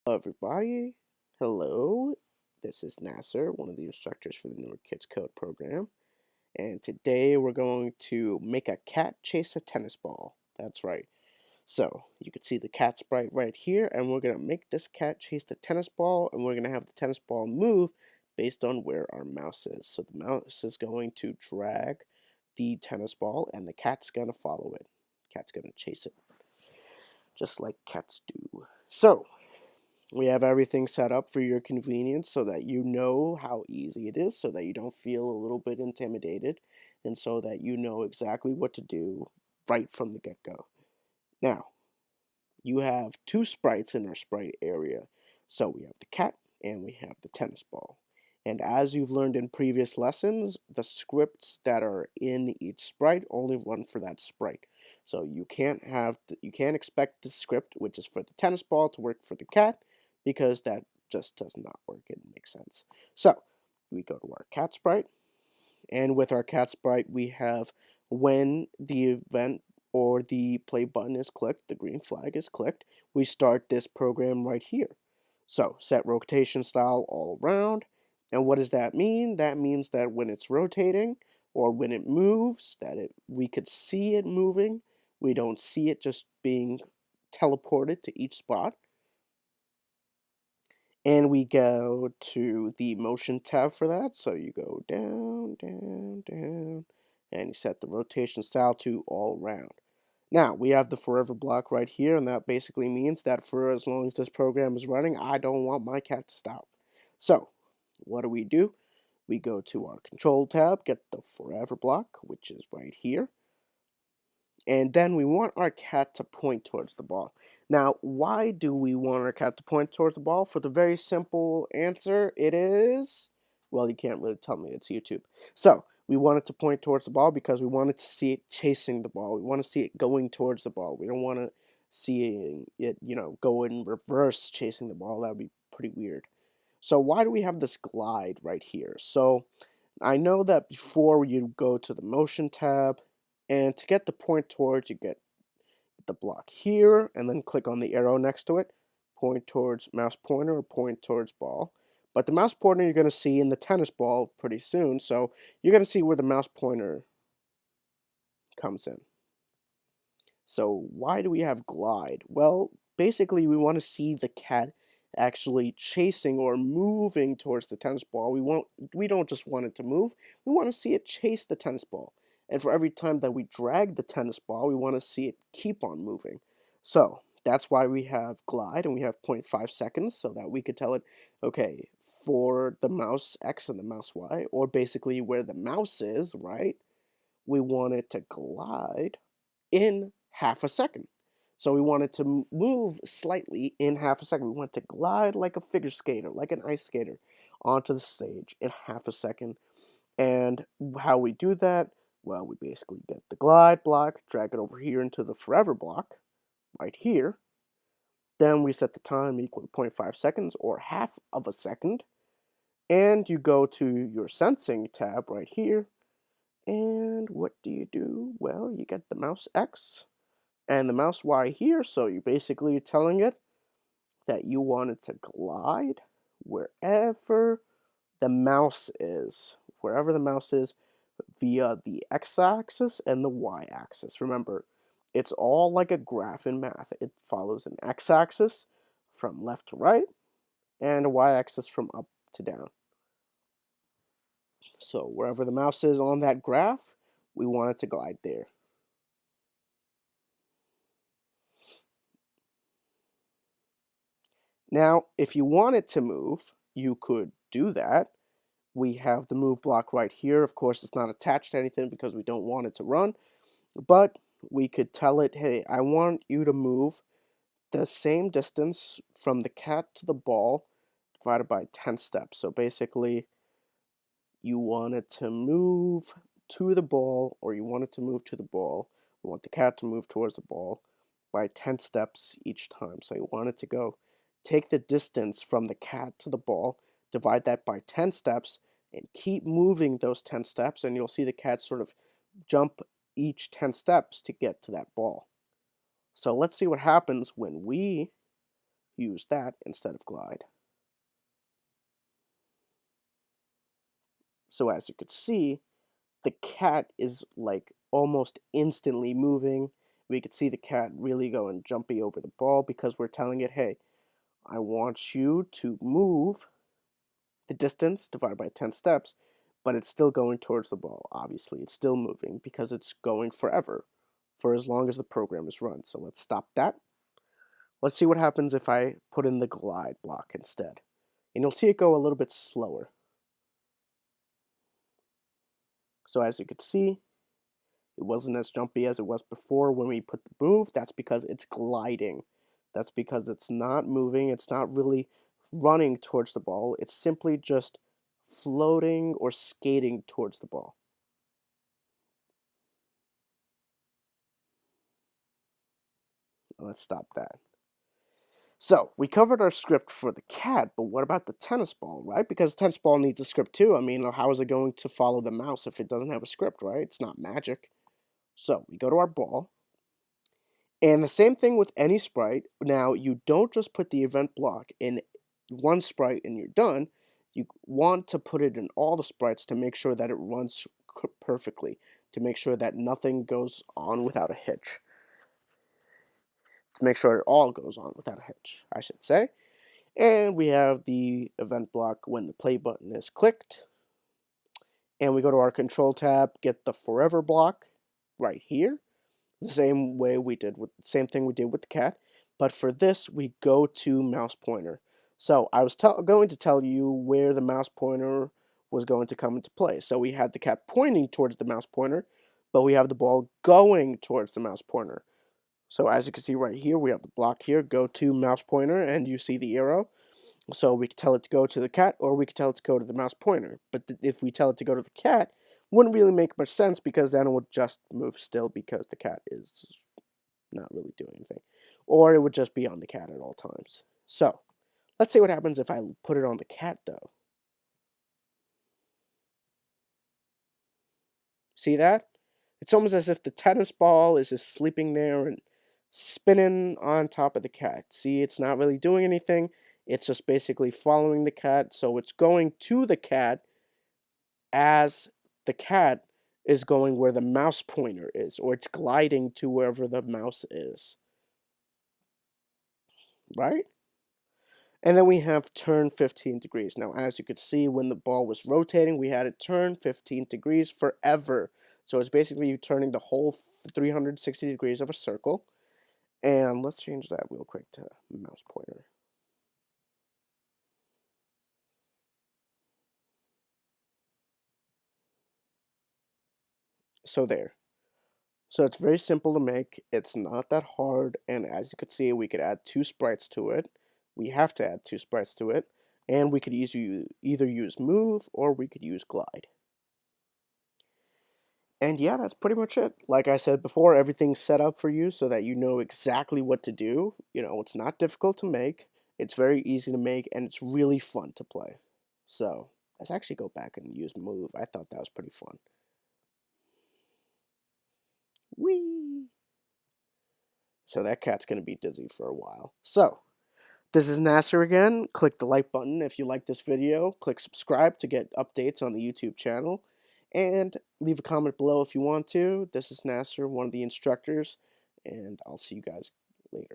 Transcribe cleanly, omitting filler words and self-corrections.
Hello, everybody. Hello. This is Nasser, one of the instructors for the Newark Kids Code program. And today we're going to make a cat chase a tennis ball. That's right. So you can see the cat sprite right here, and we're going to make this cat chase the tennis ball, and we're going to have the tennis ball move based on where our mouse is. So the mouse is going to drag the tennis ball, and the cat's going to follow it. Cat's going to chase it, just like cats do. So we have everything set up for your convenience so that you know how easy it is, so that you don't feel a little bit intimidated, and so that you know exactly what to do right from the get-go. Now, you have two sprites in our sprite area. So we have the cat and we have the tennis ball. And as you've learned in previous lessons, the scripts that are in each sprite only run for that sprite. So you can't expect the script, which is for the tennis ball, to work for the cat, because that just does not work. It makes sense. So we go to our cat sprite, and with our cat sprite, we have when the event or the play button is clicked, the green flag is clicked, we start this program right here. So set rotation style all around. And what does that mean? That means that when it's rotating or when it moves, we could see it moving. We don't see it just being teleported to each spot. And we go to the motion tab for that. So you go down, down, down, and you set the rotation style to all around. Now, we have the forever block right here, and that basically means that for as long as this program is running, I don't want my cat to stop. So, what do? We go to our control tab, get the forever block, which is right here. And then we want our cat to point towards the ball. Now, why do we want our cat to point towards the ball? For the very simple answer, it is, well, you can't really tell me, it's YouTube. So, we want it to point towards the ball because we wanted to see it chasing the ball. We want to see it going towards the ball. We don't want to see it, go in reverse chasing the ball. That would be pretty weird. So why do we have this glide right here? So I know that before you go to the motion tab, and to get the point towards, you get the block here, and then click on the arrow next to it, point towards mouse pointer or point towards ball. But the mouse pointer you're going to see in the tennis ball pretty soon, so you're going to see where the mouse pointer comes in. So why do we have glide? Well, basically we want to see the cat actually chasing or moving towards the tennis ball. We don't just want it to move. We want to see it chase the tennis ball. And for every time that we drag the tennis ball, we want to see it keep on moving. So that's why we have glide, and we have 0.5 seconds so that we could tell it, okay, for the mouse X and the mouse Y, or basically where the mouse is, right? We want it to glide in half a second. So we wanted to move slightly in half a second. We want to glide like a figure skater, like an ice skater, onto the stage in half a second. And how we do that? Well, we basically get the glide block, drag it over here into the forever block, right here. Then we set the time equal to 0.5 seconds, or half of a second. And you go to your sensing tab right here. And what do? Well, you get the mouse X and the mouse Y here, so you're basically telling it that you want it to glide wherever the mouse is, via the x-axis and the y-axis. Remember, it's all like a graph in math. It follows an x-axis from left to right and a y-axis from up to down. So wherever the mouse is on that graph, we want it to glide there. Now, if you want it to move, you could do that. We have the move block right here. Of course, it's not attached to anything because we don't want it to run. But we could tell it, hey, I want you to move the same distance from the cat to the ball divided by 10 steps. So basically, you want it to move to the ball, or you want it to move to the ball. You want the cat to move towards the ball by 10 steps each time. So you want it to go take the distance from the cat to the ball, divide that by 10 steps, and keep moving those 10 steps, and you'll see the cat sort of jump each 10 steps to get to that ball. So let's see what happens when we use that instead of glide. So as you could see, the cat is like almost instantly moving. We could see the cat really going jumpy over the ball because we're telling it, hey, I want you to move the distance divided by 10 steps, but it's still going towards the ball. Obviously, it's still moving because it's going forever, for as long as the program is run. So let's stop that. Let's see what happens if I put in the glide block instead. And you'll see it go a little bit slower. So as you can see, it wasn't as jumpy as it was before when we put the move. That's because it's gliding. That's because it's not moving. It's not really running towards the ball. It's simply just floating or skating towards the ball. Let's stop that. So we covered our script for the cat, but what about the tennis ball, right? Because tennis ball needs a script too. I mean, how is it going to follow the mouse if it doesn't have a script, right? It's not magic. So we go to our ball, and the same thing with any sprite. Now, you don't just put the event block in one sprite and you're done. You want to put it in all the sprites to make sure that it runs perfectly, to make sure that nothing goes on without a hitch, to make sure it all goes on without a hitch, I should say. And we have the event block when the play button is clicked. And we go to our control tab, get the forever block right here. The same way we did with same thing we did with the cat, but for this we go to mouse pointer. So I was going to tell you where the mouse pointer was going to come into play. So we had the cat pointing towards the mouse pointer, but we have the ball going towards the mouse pointer. So as you can see right here, we have the block here, go to mouse pointer, and you see the arrow. So we could tell it to go to the cat, or we could tell it to go to the mouse pointer. But if we tell it to go to the cat, wouldn't really make much sense because then it would just move still because the cat is not really doing anything. Or it would just be on the cat at all times. So let's see what happens if I put it on the cat though. See that? It's almost as if the tennis ball is just sleeping there and spinning on top of the cat. See, it's not really doing anything. It's just basically following the cat. So it's going to the cat as the cat is going where the mouse pointer is, or it's gliding to wherever the mouse is, right? And then we have turn 15 degrees. Now, as you could see, when the ball was rotating, we had it turn 15 degrees forever. So it's basically you turning the whole 360 degrees of a circle. And let's change that real quick to mouse pointer. So there. So it's very simple to make. It's not that hard. And as you could see, we could add 2 sprites to it. We have to add 2 sprites to it. And we could either use move or we could use glide. And yeah, that's pretty much it. Like I said before, everything's set up for you so that you know exactly what to do. You know, it's not difficult to make. It's very easy to make and it's really fun to play. So, let's actually go back and use move. I thought that was pretty fun. Whee! So that cat's going to be dizzy for a while. So, this is Nasser again. Click the like button if you like this video. Click subscribe to get updates on the YouTube channel. And leave a comment below if you want to. This is Nasser, one of the instructors. And I'll see you guys later.